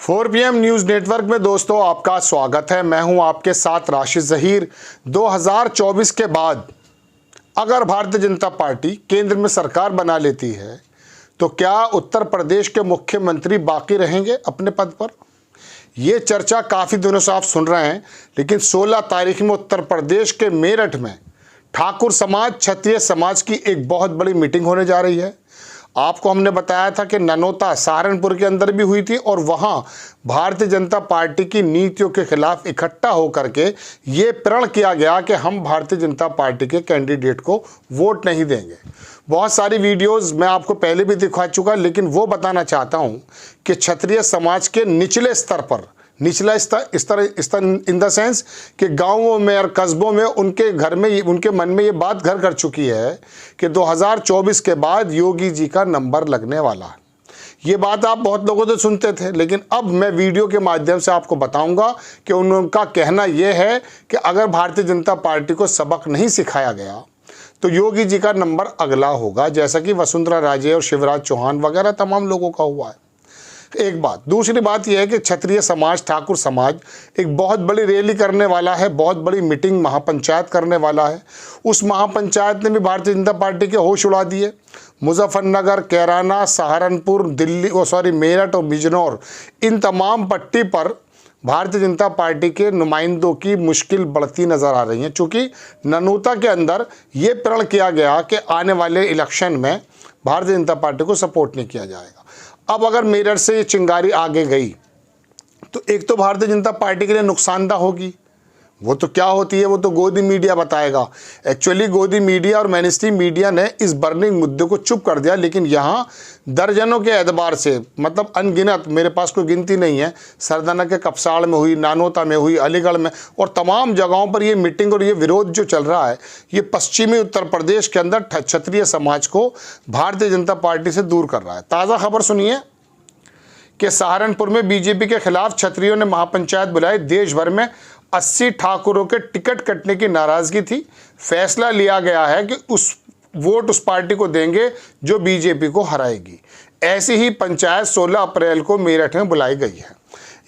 4 PM news network में दोस्तों आपका स्वागत है। मैं हूं आपके साथ राशिद ज़हीर। 2024 के बाद अगर भारतीय जनता पार्टी केंद्र में सरकार बना लेती है तो क्या उत्तर प्रदेश के मुख्यमंत्री बाकी रहेंगे अपने पद पर? ये चर्चा काफ़ी दिनों से आप सुन रहे हैं, लेकिन 16 तारीख में उत्तर प्रदेश के मेरठ में ठाकुर समाज, क्षत्रिय समाज की एक बहुत बड़ी मीटिंग होने जा रही है। आपको हमने बताया था कि ननौता सहारनपुर के अंदर भी हुई थी और वहां भारतीय जनता पार्टी की नीतियों के खिलाफ इकट्ठा होकर के ये प्रण किया गया कि हम भारतीय जनता पार्टी के कैंडिडेट को वोट नहीं देंगे। बहुत सारी वीडियोस मैं आपको पहले भी दिखा चुका, लेकिन वो बताना चाहता हूं कि क्षत्रिय समाज के निचले स्तर पर, निचला स्तर इन द सेंस कि गांवों में और कस्बों में उनके घर में, उनके मन में ये बात घर कर चुकी है कि 2024 के बाद योगी जी का नंबर लगने वाला है। ये बात आप बहुत लोगों से सुनते थे, लेकिन अब मैं वीडियो के माध्यम से आपको बताऊंगा कि उनका कहना यह है कि अगर भारतीय जनता पार्टी को सबक नहीं सिखाया गया तो योगी जी का नंबर अगला होगा, जैसा कि वसुंधरा राजे और शिवराज चौहान वगैरह तमाम लोगों का हुआ है। एक बात। दूसरी बात यह है कि क्षत्रिय समाज, ठाकुर समाज एक बहुत बड़ी रैली करने वाला है, बहुत बड़ी मीटिंग, महापंचायत करने वाला है। उस महापंचायत ने भी भारतीय जनता पार्टी के होश उड़ा दिए। मुजफ्फरनगर, कैराना, सहारनपुर, मेरठ और बिजनौर, इन तमाम पट्टी पर भारतीय जनता पार्टी के नुमाइंदों की मुश्किल बढ़ती नज़र आ रही है, चूँकि ननौता के अंदर ये प्रण किया गया कि आने वाले इलेक्शन में भारतीय जनता पार्टी को सपोर्ट नहीं किया जाएगा। अब अगर मेरठ से ये चिंगारी आगे गई तो एक तो भारतीय जनता पार्टी के लिए नुकसानदा होगी। वो तो क्या होती है वो तो गोदी मीडिया बताएगा। एक्चुअली गोदी मीडिया और मेनस्ट्रीम मीडिया ने इस बर्निंग मुद्दे को चुप कर दिया, लेकिन यहाँ दर्जनों के एतबार से, मतलब अनगिनत, मेरे पास कोई गिनती नहीं है, सरदाना के कपसाड़ में हुई, नानौता में हुई, अलीगढ़ में और तमाम जगहों पर ये मीटिंग और ये विरोध जो चल रहा है, ये पश्चिमी उत्तर प्रदेश के अंदर क्षत्रिय समाज को भारतीय जनता पार्टी से दूर कर रहा है। ताज़ा खबर सुनिए कि सहारनपुर में बीजेपी के खिलाफ क्षत्रियों ने महापंचायत बुलाई। देश भर में 80 ठाकुरों के टिकट कटने की नाराजगी थी। फैसला लिया गया है कि वोट उस पार्टी को देंगे जो बीजेपी को हराएगी। ऐसी ही पंचायत 16 अप्रैल को मेरठ में बुलाई गई है।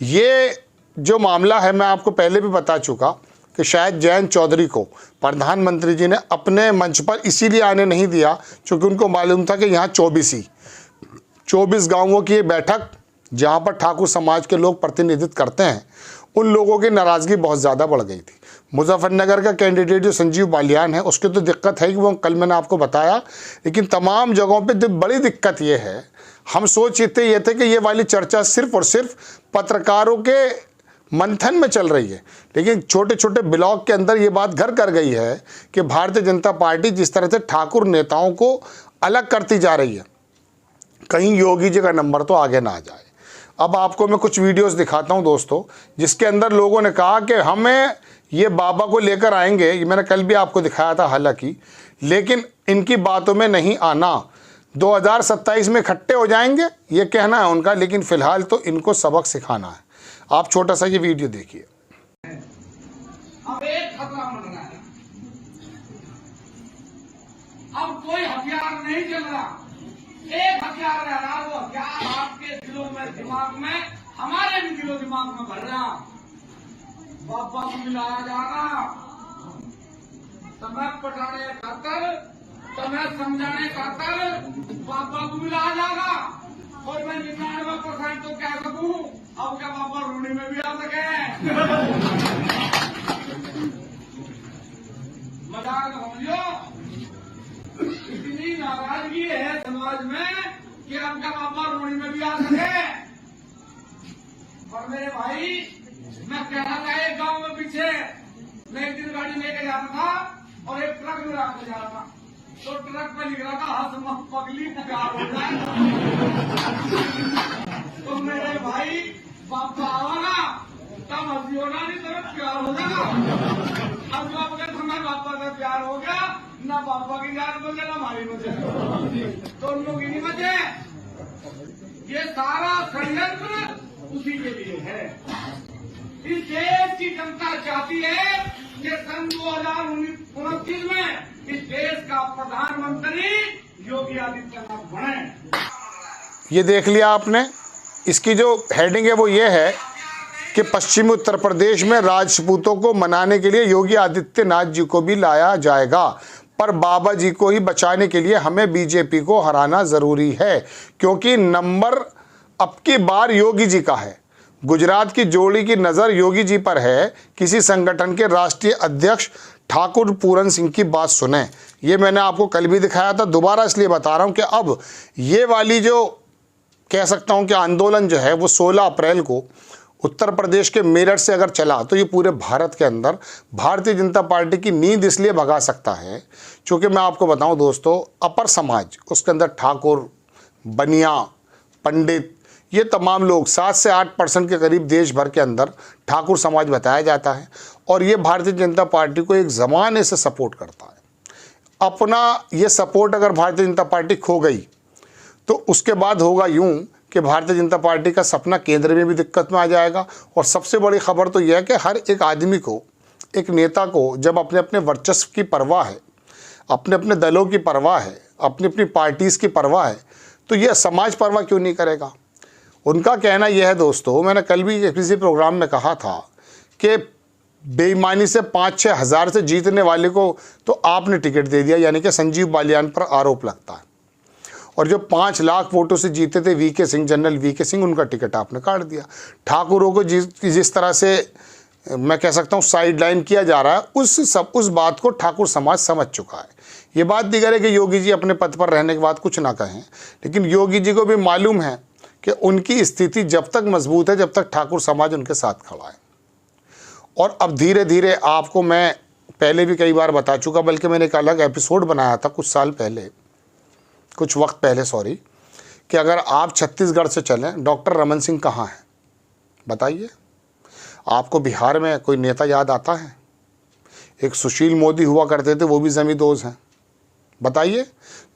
ये जो मामला है मैं आपको पहले भी बता चुका कि शायद जयंत चौधरी को प्रधानमंत्री जी ने अपने मंच पर इसीलिए आने नहीं दिया क्योंकि उनको मालूम था कि यहाँ 24 गाँवों की ये बैठक, जहाँ पर ठाकुर समाज के लोग प्रतिनिधित्व करते हैं, उन लोगों की नाराज़गी बहुत ज़्यादा बढ़ गई थी। मुजफ्फरनगर का कैंडिडेट जो संजीव बालियान है, उसकी तो दिक्कत है कि वो कल मैंने आपको बताया, लेकिन तमाम जगहों पे बड़ी दिक्कत ये है, हम सोचते ये थे कि ये वाली चर्चा सिर्फ और सिर्फ पत्रकारों के मंथन में चल रही है, लेकिन छोटे छोटे ब्लॉक के अंदर ये बात घर कर गई है कि भारतीय जनता पार्टी जिस तरह से ठाकुर नेताओं को अलग करती जा रही है, कहीं योगी जी का नंबर तो आगे ना आ जाए। अब आपको मैं कुछ वीडियोस दिखाता हूं दोस्तों, जिसके अंदर लोगों ने कहा कि हमें ये बाबा को लेकर आएंगे। ये मैंने कल भी आपको दिखाया था हालांकि, लेकिन इनकी बातों में नहीं आना। 2027 में इकट्ठे हो जाएंगे, ये कहना है उनका, लेकिन फिलहाल तो इनको सबक सिखाना है। आप छोटा सा ये वीडियो देखिए। अब एक खतरा बन रहा है, अब कोई हथियार नहीं चल रहा, एक हथियार रह रहा, वो हथियार आपके दिलों में, दिमाग में, हमारे भी दिलों दिमाग में भर रहा। बाबा को मिलाया जाना, समय पटाने खातर, समय समझाने खातर बाबा को मिलाया जाएगा। और मैं 99% तो कह सकूं, अब क्या बाबा रोने में भी आ सके। मजाक समझियो, इतनी नाराजगी है समाज में कि आपका बाबा रोनी में भी आ सके। और मेरे भाई, मैं कहना था, एक गांव में पीछे मैं एक दिन गाड़ी लेके जाता था और एक ट्रक में रख जा रहा था, तो ट्रक पे लिख रहा था हंस मत पगली प्यार हो जाए। तो मेरे भाई, बाबा आवाना तब हंसी होना नहीं, तब प्यार हो जाएगा। अब जो आपके समय बाबा का प्यार हो गया, ना बाबा की जान बचे ना हमारी बचे, दोनों लोग ही नहीं बचे। ये सारा षड्यंत्र उसी के लिए है। इस देश की जनता चाहती है कि सन 2029 में इस देश का प्रधानमंत्री योगी आदित्यनाथ बने। ये देख लिया आपने इसकी जो हेडिंग है वो ये है कि पश्चिमी उत्तर प्रदेश में राजपूतों को मनाने के लिए योगी आदित्यनाथ जी को भी लाया जाएगा, पर बाबा जी को ही बचाने के लिए हमें बीजेपी को हराना ज़रूरी है, क्योंकि नंबर अब की बार योगी जी का है। गुजरात की जोड़ी की नज़र योगी जी पर है। किसी संगठन के राष्ट्रीय अध्यक्ष ठाकुर पूरन सिंह की बात सुने। ये मैंने आपको कल भी दिखाया था, दोबारा इसलिए बता रहा हूँ कि अब ये वाली जो कह सकता हूँ कि आंदोलन जो है वो 16 अप्रैल को उत्तर प्रदेश के मेरठ से अगर चला तो ये पूरे भारत के अंदर भारतीय जनता पार्टी की नींद इसलिए भगा सकता है, क्योंकि मैं आपको बताऊं दोस्तों, अपर समाज उसके अंदर ठाकुर, बनिया, पंडित, ये तमाम लोग 7 से 8% के करीब देश भर के अंदर ठाकुर समाज बताया जाता है, और ये भारतीय जनता पार्टी को एक ज़माने से सपोर्ट करता है। अपना ये सपोर्ट अगर भारतीय जनता पार्टी खो गई तो उसके बाद होगा यूं कि भारतीय जनता पार्टी का सपना केंद्र में भी दिक्कत में आ जाएगा। और सबसे बड़ी खबर तो यह है कि हर एक आदमी को, एक नेता को, जब अपने अपने वर्चस्व की परवाह है, अपने अपने दलों की परवाह है, अपनी अपनी पार्टीज़ की परवाह है, तो यह समाज परवाह क्यों नहीं करेगा। उनका कहना यह है दोस्तों, मैंने कल भी किसी प्रोग्राम में कहा था कि बेईमानी से 5-6 हज़ार से जीतने वाले को तो आपने टिकट दे दिया, यानी कि संजीव बालियान पर आरोप लगता है। और जो 5 लाख वोटों से जीते थे V K Singh, general V K Singh, उनका टिकट आपने काट दिया। ठाकुरों को जिस तरह से मैं कह सकता हूँ साइड लाइन किया जा रहा है, उस बात को ठाकुर समाज समझ चुका है। ये बात दिगर है कि योगी जी अपने पद पर रहने के बाद कुछ ना कहें, लेकिन योगी जी को भी मालूम है कि उनकी स्थिति जब तक मजबूत है, जब तक ठाकुर समाज उनके साथ खड़ा है। और अब धीरे धीरे आपको मैं पहले भी कई बार बता चुका, बल्कि मैंने एक अलग एपिसोड बनाया था कुछ वक्त पहले कि अगर आप छत्तीसगढ़ से चलें, डॉक्टर रमन सिंह कहाँ हैं बताइए। आपको बिहार में कोई नेता याद आता है? एक सुशील मोदी हुआ करते थे, वो भी जमींदोज हैं, बताइए।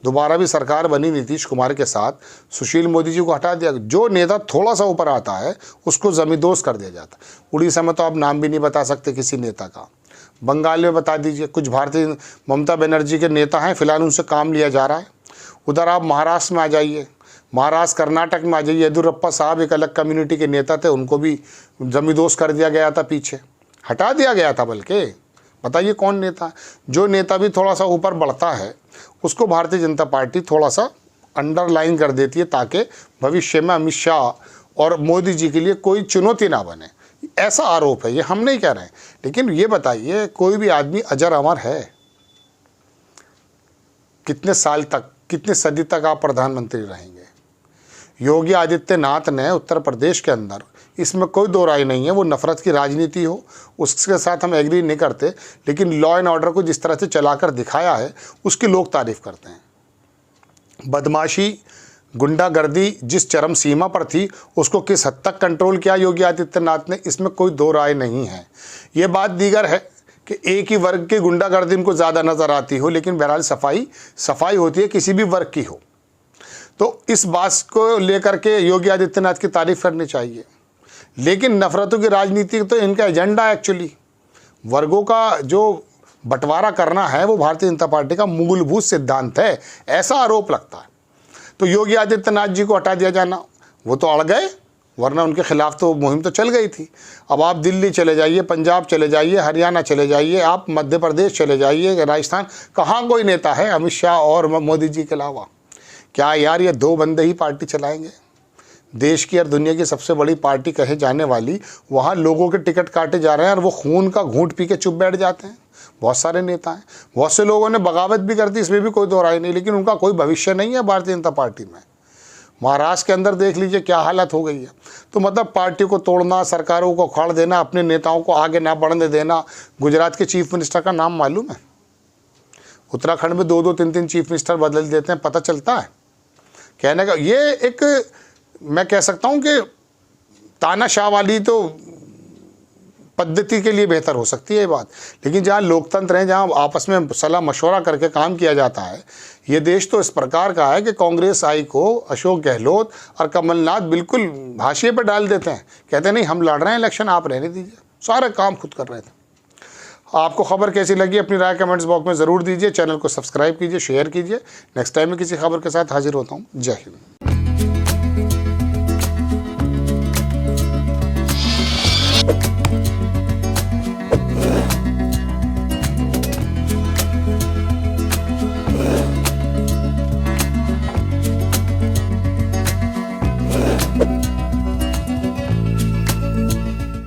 दोबारा भी सरकार बनी नीतीश कुमार के साथ, सुशील मोदी जी को हटा दिया। जो नेता थोड़ा सा ऊपर आता है उसको जमींदोज कर दिया जाता है। उड़ीसा में तो आप नाम भी नहीं बता सकते किसी नेता का। बंगाल में बता दीजिए, कुछ भारतीय ममता बनर्जी के नेता हैं, फिलहाल उनसे काम लिया जा रहा है। उधर आप महाराष्ट्र में आ जाइए, महाराष्ट्र कर्नाटक में आ जाइए, येदियुरप्पा साहब एक अलग कम्युनिटी के नेता थे, उनको भी जमींदोज कर दिया गया था, पीछे हटा दिया गया था। बल्कि बताइए कौन नेता? जो नेता भी थोड़ा सा ऊपर बढ़ता है उसको भारतीय जनता पार्टी थोड़ा सा अंडरलाइन कर देती है, ताकि भविष्य में अमित शाह और मोदी जी के लिए कोई चुनौती ना बने। ऐसा आरोप है, ये हम नहीं कह रहे हैं। लेकिन ये बताइए, कोई भी आदमी अजर अमर है? कितने साल तक, कितने सदी तक आप प्रधानमंत्री रहेंगे? योगी आदित्यनाथ ने उत्तर प्रदेश के अंदर, इसमें कोई दो राय नहीं है, वो नफरत की राजनीति हो उसके साथ हम एग्री नहीं करते, लेकिन लॉ एंड ऑर्डर को जिस तरह से चलाकर दिखाया है उसकी लोग तारीफ करते हैं। बदमाशी, गुंडागर्दी जिस चरम सीमा पर थी उसको किस हद तक कंट्रोल किया योगी आदित्यनाथ ने, इसमें कोई दो राय नहीं है। ये बात दीगर है कि एक ही वर्ग की गुंडागर्दी इनको ज़्यादा नज़र आती हो, लेकिन बहरहाल सफाई होती है किसी भी वर्ग की हो। तो इस बात को लेकर के योगी आदित्यनाथ की तारीफ करनी चाहिए। लेकिन नफरतों की राजनीति तो इनका एजेंडा एक्चुअली वर्गों का जो बंटवारा करना है, वो भारतीय जनता पार्टी का मूलभूत सिद्धांत है, ऐसा आरोप लगता है। तो योगी आदित्यनाथ जी को हटा दिया जाना, वो तो अड़ गए, वरना उनके खिलाफ तो मुहिम तो चल गई थी। अब आप दिल्ली चले जाइए, पंजाब चले जाइए, हरियाणा चले जाइए, आप मध्य प्रदेश चले जाइए, राजस्थान, कहाँ कोई नेता है अमित शाह और मोदी जी के अलावा? क्या यार ये दो बंदे ही पार्टी चलाएंगे? देश की और दुनिया की सबसे बड़ी पार्टी कहे जाने वाली, वहाँ लोगों के टिकट काटे जा रहे हैं और वो खून का घूंट पी के चुप बैठ जाते हैं। बहुत सारे नेता हैं, बहुत से लोगों ने बगावत भी कर दी, इसमें भी कोई दो राय नहीं, लेकिन उनका कोई भविष्य नहीं है भारतीय जनता पार्टी में। महाराष्ट्र के अंदर देख लीजिए क्या हालत हो गई है। तो मतलब पार्टी को तोड़ना, सरकारों को उखाड़ देना, अपने नेताओं को आगे ना बढ़ने देना। गुजरात के चीफ मिनिस्टर का नाम मालूम है? उत्तराखंड में 2-2, 3-3 चीफ मिनिस्टर बदल देते हैं, पता चलता है? कहने का ये एक, मैं कह सकता हूँ कि तानाशाह वाली तो पद्धति के लिए बेहतर हो सकती है ये बात, लेकिन जहाँ लोकतंत्र है, जहाँ आपस में सलाह मशवरा करके काम किया जाता है, ये देश तो इस प्रकार का है कि कांग्रेस आई को अशोक गहलोत और कमलनाथ बिल्कुल हाशिए पर डाल देते हैं, कहते हैं नहीं हम लड़ रहे हैं इलेक्शन, आप रहने दीजिए, सारे काम खुद कर रहे थे। आपको खबर कैसी लगी अपनी राय कमेंट्स बॉक्स में ज़रूर दीजिए। चैनल को सब्सक्राइब कीजिए, शेयर कीजिए। नेक्स्ट टाइम में किसी खबर के साथ हाजिर होता हूँ। जय हिंद।